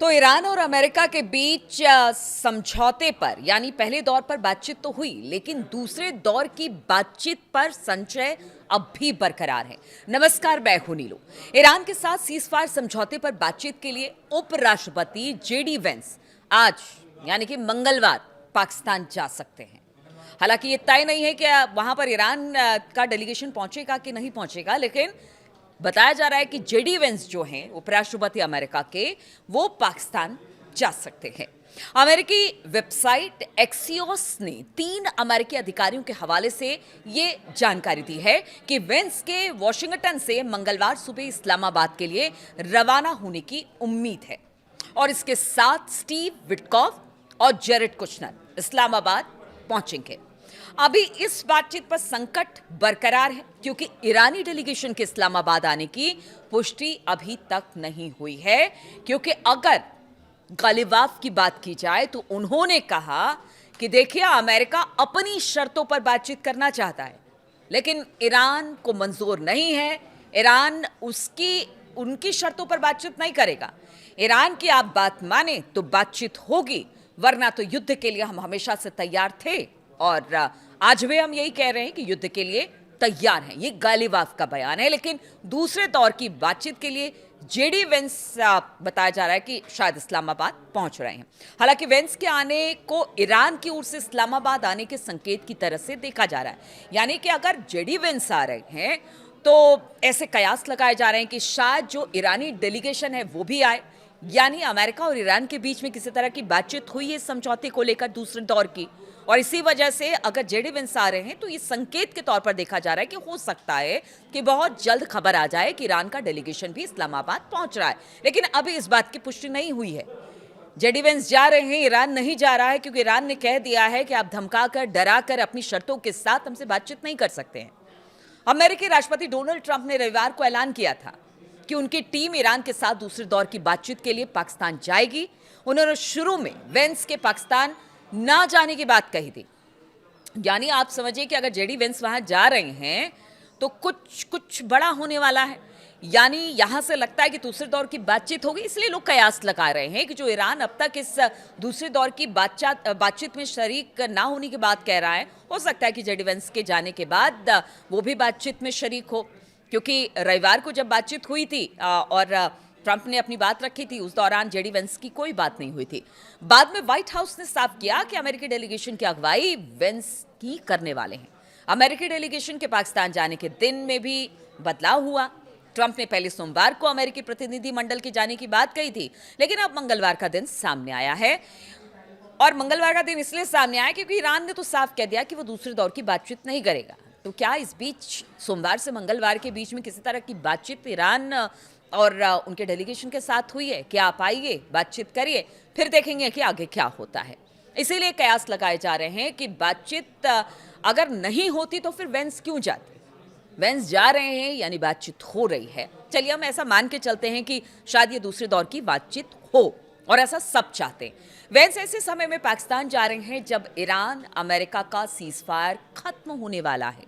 तो ईरान और अमेरिका के बीच समझौते पर यानी पहले दौर पर बातचीत तो हुई, लेकिन दूसरे दौर की बातचीत पर संशय अब भी बरकरार है। नमस्कार, मैं हूं नीलू। ईरान के साथ सीजफायर समझौते पर बातचीत के लिए उपराष्ट्रपति जेडी वेंस आज यानी कि मंगलवार पाकिस्तान जा सकते हैं। हालांकि ये तय नहीं है कि वहां पर ईरान का डेलीगेशन पहुंचेगा कि नहीं पहुंचेगा, लेकिन बताया जा रहा है कि जेडी वेंस जो हैं उपराष्ट्रपति अमेरिका के, वो पाकिस्तान जा सकते हैं। अमेरिकी वेबसाइट एक्सियोस ने 3 अमेरिकी अधिकारियों के हवाले से ये जानकारी दी है कि वेंस के वॉशिंगटन से मंगलवार सुबह इस्लामाबाद के लिए रवाना होने की उम्मीद है और इसके साथ स्टीव विटकॉफ और जेरेड कुशनर इस्लामाबाद पहुंचेंगे। अभी इस बातचीत पर संकट बरकरार है क्योंकि ईरानी डेलीगेशन के इस्लामाबाद आने की पुष्टि अभी तक नहीं हुई है, क्योंकि अगर गालिबाफ की बात की जाए तो उन्होंने कहा कि देखिए, अमेरिका अपनी शर्तों पर बातचीत करना चाहता है, लेकिन ईरान को मंजूर नहीं है। ईरान उनकी शर्तों पर बातचीत नहीं करेगा। ईरान की आप बात माने तो बातचीत होगी, वरना तो युद्ध के लिए हम हमेशा से तैयार थे और आज भी हम यही कह रहे हैं कि युद्ध के लिए तैयार हैं। ये गालिबाफ का बयान है, लेकिन दूसरे दौर की बातचीत के लिए जेडी वेंस बताया जा रहा है कि शायद इस्लामाबाद पहुंच रहे हैं। हालांकि वेंस के आने को ईरान की ओर से इस्लामाबाद आने के संकेत की तरह से देखा जा रहा है, यानी कि अगर जेडी वेंस आ रहे हैं तो ऐसे कयास लगाए जा रहे हैं कि शायद जो ईरानी डेलीगेशन है वो भी आए, यानी अमेरिका और ईरान के बीच में किसी तरह की बातचीत हुई है समझौते को लेकर दूसरे दौर की। और इसी वजह से अगर जेडी वेंस आ रहे हैं तो ये संकेत के तौर पर देखा जा रहा है कि हो सकता है कि बहुत जल्द खबर आ जाए कि ईरान का डेलीगेशन भी इस्लामाबाद पहुंच रहा है। लेकिन अभी इस बात की पुष्टि नहीं हुई है। जेडी वेंस जा रहे हैं, ईरान नहीं जा रहा है, क्योंकि ईरान ने कह दिया है कि आप धमकाकर, डराकर अपनी शर्तों के साथ हमसे बातचीत नहीं कर सकते हैं। अमेरिकी राष्ट्रपति डोनाल्ड ट्रंप ने रविवार को ऐलान किया था कि उनकी टीम ईरान के साथ दूसरे दौर की बातचीत के लिए पाकिस्तान जाएगी। उन्होंने शुरू में वेंस के पाकिस्तान ना जाने की बात कही थी, यानी आप समझिए कि अगर जेडी वेंस वहां जा रहे हैं तो कुछ बड़ा होने वाला है। यानी यहां से लगता है कि दूसरे दौर की बातचीत होगी, इसलिए लोग कयास लगा रहे हैं कि जो ईरान अब तक इस दूसरे दौर की बातचीत में शरीक ना होने की बात कह रहा है, हो सकता है कि जेडी वेंस के जाने के बाद वो भी बातचीत में शरीक हो। क्योंकि रविवार को जब बातचीत हुई थी और ट्रंप ने अपनी बात रखी थी, उस दौरान जेडी वेंस की कोई बात नहीं हुई थी। बाद में व्हाइट हाउस ने साफ किया कि अमेरिकी डेलीगेशन की अगुवाई वेंस ही करने वाले हैं। अमेरिकी डेलीगेशन के पाकिस्तान जाने के दिन में भी बदलाव हुआ। ट्रंप ने पहले सोमवार को अमेरिकी प्रतिनिधि मंडल के जाने की बात कही थी, लेकिन अब मंगलवार का दिन सामने आया है। और मंगलवार का दिन इसलिए सामने आया क्योंकि ईरान ने तो साफ कह दिया कि वो दूसरे दौर की बातचीत नहीं करेगा। तो क्या इस बीच सोमवार से मंगलवार के बीच में किसी तरह की बातचीत ईरान और उनके डेलीगेशन के साथ हुई है? क्या आप आइए, बातचीत करिए, फिर देखेंगे कि आगे क्या होता है। इसीलिए कयास लगाए जा रहे हैं कि बातचीत अगर नहीं होती तो फिर वेंस क्यों जाते। वेंस जा रहे हैं यानी बातचीत हो रही है। चलिए हम ऐसा मान के चलते हैं कि शायद ये दूसरे दौर की बातचीत हो, और ऐसा सब चाहते हैं। वेंस ऐसे समय में पाकिस्तान जा रहे हैं जब ईरान अमेरिका का सीजफायर खत्म होने वाला है।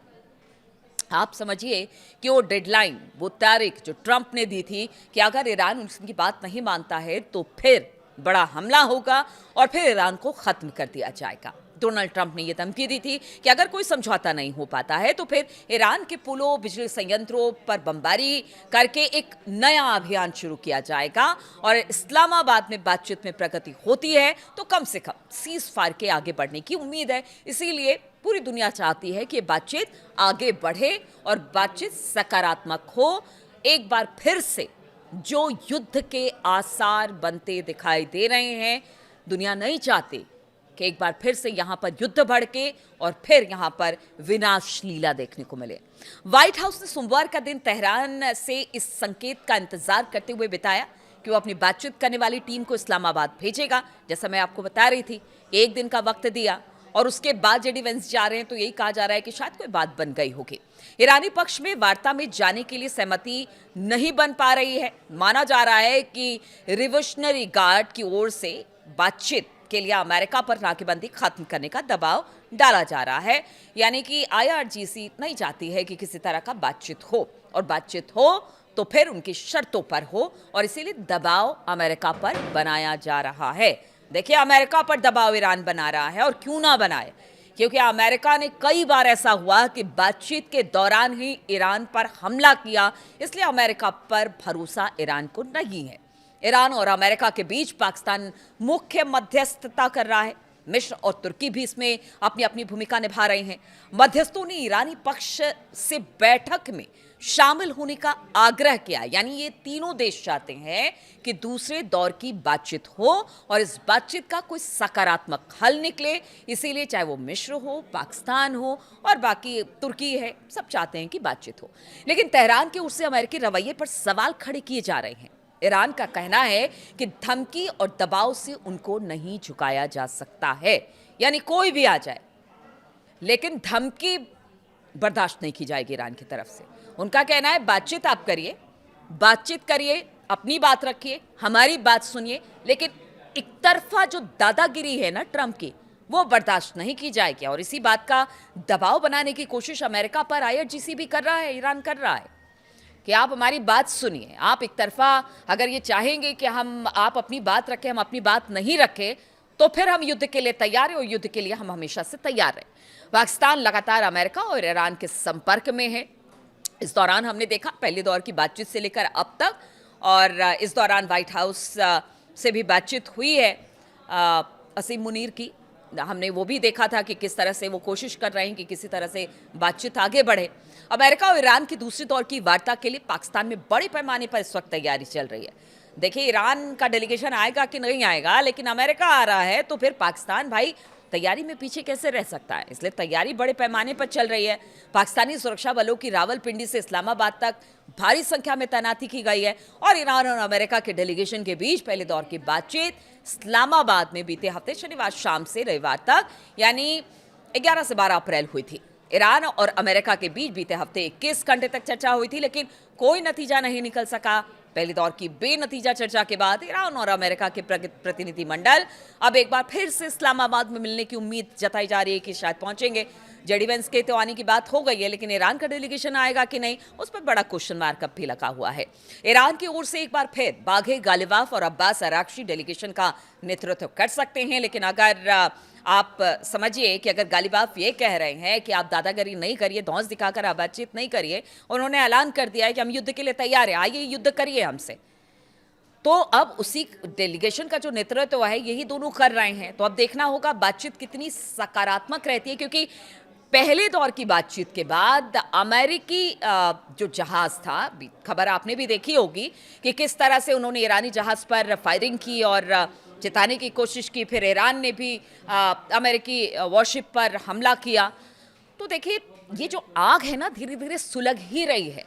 आप समझिए कि वो डेडलाइन, वो तारीख जो ट्रंप ने दी थी कि अगर ईरान उनकी बात नहीं मानता है तो फिर बड़ा हमला होगा और फिर ईरान को खत्म कर दिया जाएगा। डोनाल्ड ट्रंप ने यह धमकी दी थी कि अगर कोई समझौता नहीं हो पाता है तो फिर ईरान के पुलों, बिजली संयंत्रों पर बमबारी करके एक नया अभियान शुरू किया जाएगा। और इस्लामाबाद में बातचीत में प्रगति होती है तो कम से कम सीज फायर के आगे बढ़ने की उम्मीद है। इसीलिए पूरी दुनिया चाहती है कि बातचीत आगे बढ़े और बातचीत सकारात्मक हो। एक बार फिर से जो युद्ध के आसार बनते दिखाई दे रहे हैं, दुनिया नहीं चाहती कि एक बार फिर से यहां पर युद्ध भड़के और फिर यहां पर विनाश लीला देखने को मिले। व्हाइट हाउस ने सोमवार का दिन तेहरान से इस संकेत का इंतजार करते हुए बिताया कि वो अपनी बातचीत करने वाली टीम को इस्लामाबाद भेजेगा। जैसा मैं आपको बता रही थी, 1 दिन का वक्त दिया और उसके बाद जेडी वेंस जा रहे हैं तो यही कहा जा रहा है कि शायद कोई बात बन गई होगी। ईरानी पक्ष में वार्ता में जाने के लिए सहमति नहीं बन पा रही है। माना जा रहा है कि रिवोल्यूशनरी गार्ड की ओर से बातचीत के लिए अमेरिका पर नाकेबंदी खत्म करने का दबाव डाला जा रहा है, यानी कि आईआरजीसी नहीं चाहती है कि किसी तरह का बातचीत हो, और बातचीत हो तो फिर उनकी शर्तों पर हो, और इसीलिए दबाव अमेरिका पर बनाया जा रहा है। देखिए, अमेरिका पर दबाव ईरान बना रहा है, और क्यों ना बनाए, क्योंकि अमेरिका ने कई बार ऐसा हुआ कि बातचीत के दौरान ही ईरान पर हमला किया, इसलिए अमेरिका पर भरोसा ईरान को नहीं है। ईरान और अमेरिका के बीच पाकिस्तान मुख्य मध्यस्थता कर रहा है। मिस्र और तुर्की भी इसमें अपनी अपनी भूमिका निभा रहे हैं। मध्यस्थों ने ईरानी पक्ष से बैठक में शामिल होने का आग्रह किया, यानी ये तीनों देश चाहते हैं कि दूसरे दौर की बातचीत हो और इस बातचीत का कोई सकारात्मक हल निकले। इसीलिए चाहे वो मिस्र हो, पाकिस्तान हो और बाकी तुर्की है, सब चाहते हैं कि बातचीत हो। लेकिन तेहरान की ओर से अमेरिकी रवैये पर सवाल खड़े किए जा रहे हैं। ईरान का कहना है कि धमकी और दबाव से उनको नहीं झुकाया जा सकता है, यानी कोई भी आ जाए, लेकिन धमकी बर्दाश्त नहीं की जाएगी ईरान की तरफ से। उनका कहना है बातचीत आप करिए, बातचीत करिए, अपनी बात रखिए, हमारी बात सुनिए, लेकिन एक तरफा जो दादागिरी है ना ट्रंप की, वो बर्दाश्त नहीं की जाएगी। और इसी बात का दबाव बनाने की कोशिश अमेरिका पर IRGC भी कर रहा है, ईरान कर रहा है कि आप हमारी बात सुनिए। आप एक तरफा अगर ये चाहेंगे कि आप अपनी बात रखें, हम अपनी बात नहीं रखें, तो फिर हम युद्ध के लिए तैयार हैं, और युद्ध के लिए हम हमेशा से तैयार हैं। पाकिस्तान लगातार अमेरिका और ईरान के संपर्क में है। इस दौरान हमने देखा पहले दौर की बातचीत से लेकर अब तक, और इस दौरान व्हाइट हाउस से भी बातचीत हुई है असीम मुनीर की। हमने वो भी देखा था कि किस तरह से वो कोशिश कर रहे हैं कि किसी तरह से बातचीत आगे बढ़े। अमेरिका और ईरान की दूसरी दौर की वार्ता के लिए पाकिस्तान में बड़े पैमाने पर इस वक्त तैयारी चल रही है। देखिए, ईरान का डेलीगेशन आएगा कि नहीं आएगा, लेकिन अमेरिका आ रहा है तो फिर पाकिस्तान भाई तैयारी में पीछे कैसे रह सकता है, इसलिए तैयारी बड़े पैमाने पर चल रही है। पाकिस्तानी सुरक्षा बलों की रावलपिंडी से इस्लामाबाद तक भारी संख्या में तैनाती की गई है, और ईरान और अमेरिका के डेलीगेशन के बीच पहले दौर की बातचीत इस्लामाबाद में बीते हफ्ते शनिवार शाम से रविवार तक, यानी 11 से 12 अप्रैल हुई थी। ईरान और अमेरिका के बीच बीते हफ्ते 21 घंटे तक चर्चा हुई थी, लेकिन कोई नतीजा नहीं निकल सका। पहले दौर की बेनतीजा चर्चा के बाद ईरान और अमेरिका के प्रतिनिधिमंडल अब एक बार फिर से इस्लामाबाद में मिलने की उम्मीद जताई जा रही है कि शायद पहुंचेंगे। जेडी वेंस के तो आने की बात हो गई है, लेकिन ईरान का डेलीगेशन आएगा कि नहीं, उस पर बड़ा क्वेश्चन मार्क अब भी लगा हुआ है। ईरान की ओर से एक बार फिर बाघे गालिबाफ और अब्बास अराक्ची डेलीगेशन का नेतृत्व कर सकते हैं, लेकिन अगर आप समझिए कि अगर गालिबाफ ये कह रहे हैं कि आप दादागिरी नहीं करिए, धौंस दिखाकर आप बातचीत नहीं करिए, उन्होंने ऐलान कर दिया है कि हम युद्ध के लिए तैयार हैं, आइए युद्ध करिए हमसे, तो अब उसी डेलीगेशन का जो नेतृत्व है यही दोनों कर रहे हैं। तो अब देखना होगा बातचीत कितनी सकारात्मक रहती है, क्योंकि पहले दौर की बातचीत के बाद अमेरिकी जो जहाज था, खबर आपने भी देखी होगी कि किस तरह से उन्होंने ईरानी जहाज पर फायरिंग की और चिताने की कोशिश की, फिर ईरान ने भी अमेरिकी वॉरशिप पर हमला किया। तो देखिए, ये जो आग है ना धीरे धीरे सुलग ही रही है।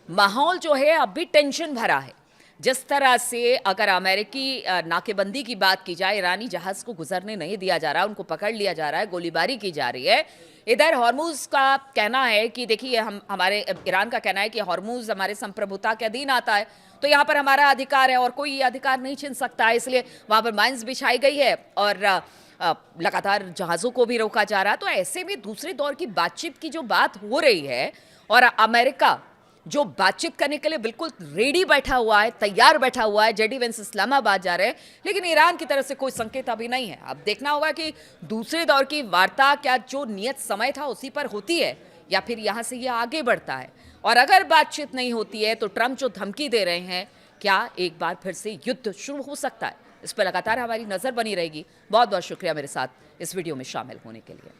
माहौल जो है अब भी टेंशन भरा है। जिस तरह से अगर अमेरिकी नाकेबंदी की बात की जाए, ईरानी जहाज को गुजरने नहीं दिया जा रहा, उनको पकड़ लिया जा रहा है, गोलीबारी की जा रही है। इधर हॉर्मुज का कहना है कि देखिए, ईरान का कहना है कि हॉर्मुज हमारे संप्रभुता के अधीन आता है, तो यहाँ पर हमारा अधिकार है और कोई ये अधिकार नहीं छीन सकता है, इसलिए वहाँ पर माइंस बिछाई गई है और लगातार जहाज़ों को भी रोका जा रहा है। तो ऐसे में दूसरे दौर की बातचीत की जो बात हो रही है, और अमेरिका जो बातचीत करने के लिए बिल्कुल रेडी बैठा हुआ है, तैयार बैठा हुआ है, जेडी वेंस इस्लामाबाद जा रहे हैं, लेकिन ईरान की तरफ से कोई संकेत अभी नहीं है। अब देखना होगा कि दूसरे दौर की वार्ता क्या जो नियत समय था उसी पर होती है, या फिर यहाँ से ये आगे बढ़ता है। और अगर बातचीत नहीं होती है तो ट्रंप जो धमकी दे रहे हैं, क्या एक बार फिर से युद्ध शुरू हो सकता है? इस पर लगातार हमारी नजर बनी रहेगी। बहुत बहुत शुक्रिया मेरे साथ इस वीडियो में शामिल होने के लिए।